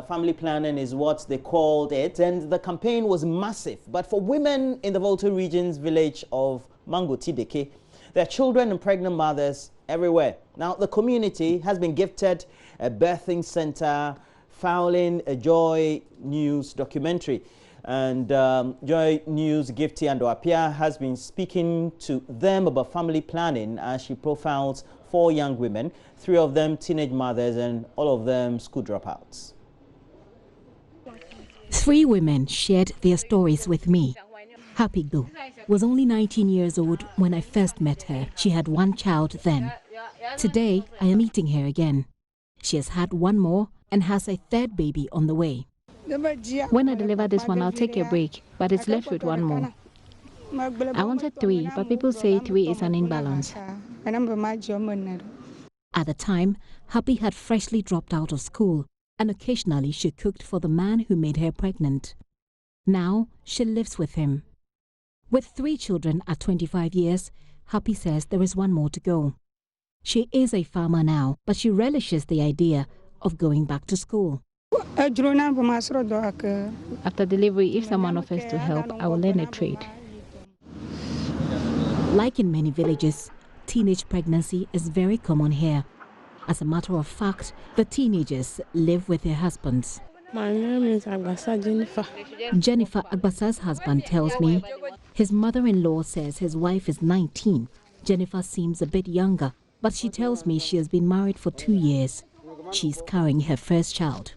family planning is what they called it, and the campaign was massive. But for women in the Volta region's village of Mangotideke, there are children and pregnant mothers everywhere. Now, the community has been gifted a birthing center following a JoyNews documentary. And JoyNews giftee Ando Apia has been speaking to them about family planning as she profiles 4 young women, 3 of them teenage mothers and all of them school dropouts. 3 women shared their stories with me. Happy Go was only 19 years old when I first met her. She had 1 child then. Today, I am meeting her again. She has had 1 more and has a 3rd baby on the way. When I deliver this one, I'll take a break, but it's left with 1 more. I wanted 3, but people say 3 is an imbalance. At the time, Happy had freshly dropped out of school, and occasionally she cooked for the man who made her pregnant. Now, she lives with him. With 3 children at 25 years, Happy says there is 1 more to go. She is a farmer now, but she relishes the idea of going back to school. After delivery, if someone offers to help, I will learn a trade. Like in many villages, teenage pregnancy is very common here. As a matter of fact, the teenagers live with their husbands. My name is Jennifer. Jennifer Agbasa's husband tells me his mother-in-law says his wife is 19. Jennifer seems a bit younger, but she tells me she has been married for 2 years. She's carrying her first child.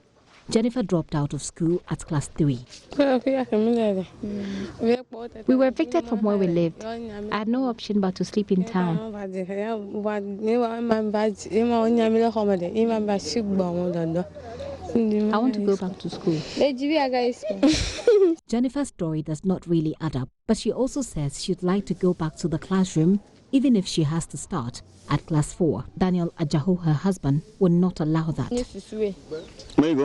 Jennifer dropped out of school at class 3. We were evicted from where we lived. I had no option but to sleep in town. I want to go back to school. Jennifer's story does not really add up, but she also says she'd like to go back to the classroom, even if she has to start at class 4. Daniel Ajaho, her husband, would not allow that.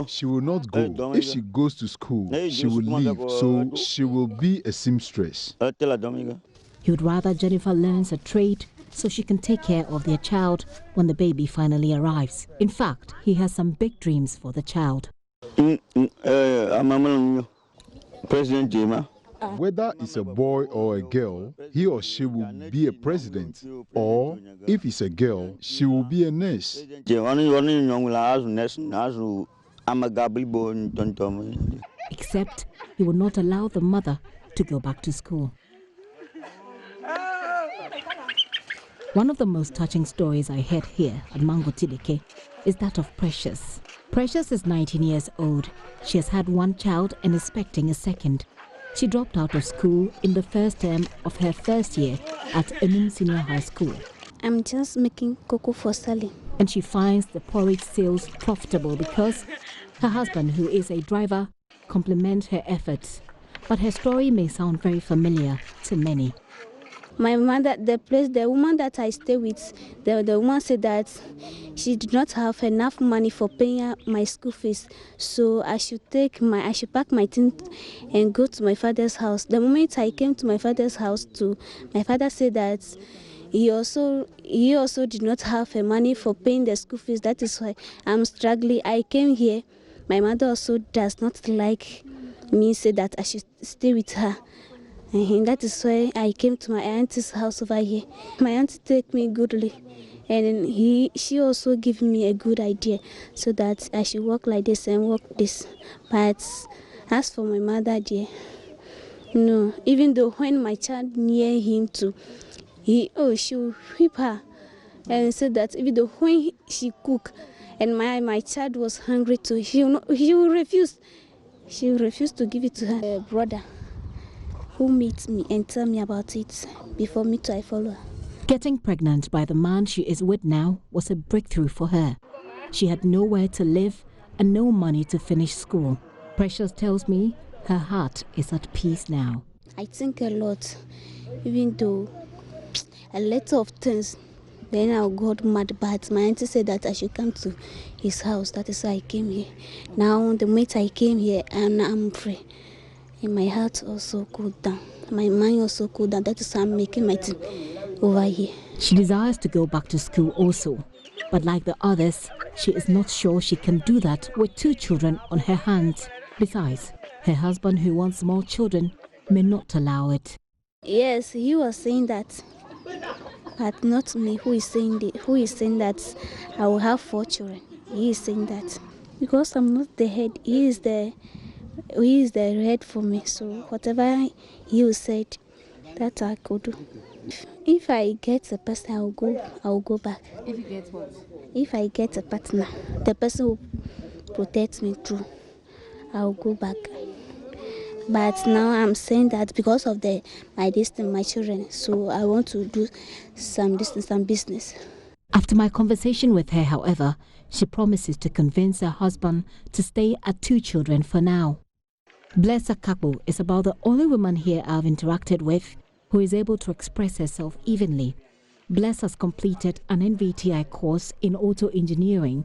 She will not go. If she goes to school, she will leave, so she will be a seamstress. He would rather Jennifer learns a trade so she can take care of their child when the baby finally arrives. In fact, he has some big dreams for the child. President Jema. Whether it's a boy or a girl, he or she will be a president. Or, if it's a girl, she will be a nurse. Except he will not allow the mother to go back to school. One of the most touching stories I heard here at Mangotideke is that of Precious. Precious is 19 years old. She has had 1 child and is expecting a 2nd. She dropped out of school in the first term of her first year at Enum Senior High School. I'm just making cocoa for selling. And she finds the porridge sales profitable because her husband, who is a driver, compliments her efforts. But her story may sound very familiar to many. My mother, the woman that I stay with, the woman said that she did not have enough money for paying my school fees. So I should pack my things and go to my father's house. The moment I came to my father's house, my father said that he also did not have money for paying the school fees. That is why I'm struggling. I came here. My mother also does not like me, said that I should stay with her. And that is why I came to my auntie's house over here. My auntie take me goodly, and she also gave me a good idea so that I should walk like this and walk this. But as for my mother, dear, no. Even though when my child near him too, she will whip her and said that even though when she cook and my child was hungry too, she will refuse. She will refuse to give it to her brother, who meets me and tell me about it before me to I follow her. Getting pregnant by the man she is with now was a breakthrough for her. She had nowhere to live and no money to finish school. Precious tells me her heart is at peace now. I think a lot, even though a lot of things, then I got mad, but my auntie said that I should come to his house. That is why I came here. Now, the moment I came here, and I'm free. And my heart also cooled down. My mind also cooled down. That is why I'm making my thing over here. She desires to go back to school also. But like the others, she is not sure she can do that with 2 children on her hands. Besides, her husband, who wants more children, may not allow it. Yes, he was saying that, but not me. Who is saying that I will have 4 children? He is saying that because I'm not the head. He is the head for me. So whatever he said, that I could do. If I get a person, I will go back. If you get what? If I get a partner, the person who protects me through, I will go back. But now I'm saying that because of my children, so I want to do some business. After my conversation with her, however, she promises to convince her husband to stay at 2 children for now. Bless Akakbo is about the only woman here I've interacted with who is able to express herself evenly. Bless has completed an NVTI course in auto engineering,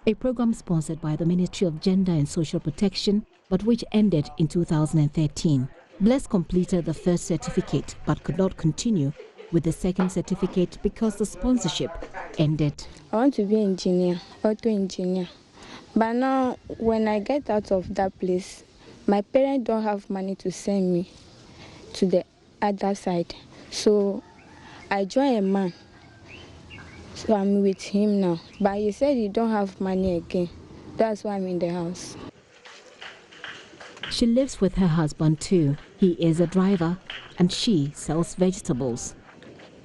a program sponsored by the Ministry of Gender and Social Protection, but which ended in 2013. Bless completed the first certificate but could not continue with the second certificate because the sponsorship ended. I want to be an engineer, auto engineer. But now, when I get out of that place, my parents don't have money to send me to the other side. So I joined a man. So I'm with him now. But he said he don't have money again. That's why I'm in the house. She lives with her husband too. He is a driver and she sells vegetables.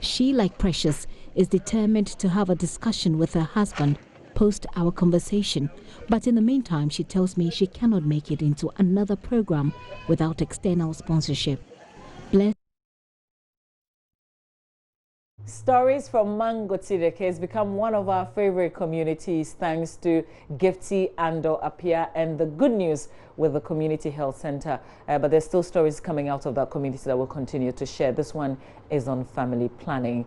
She, like Precious, is determined to have a discussion with her husband post our conversation. But in the meantime, she tells me she cannot make it into another program without external sponsorship. Bless. Stories from Mangotideke has become one of our favorite communities thanks to Gifty Ando Apia and the good news with the Community Health Center. But there's still stories coming out of that community that we'll continue to share. This one is on family planning.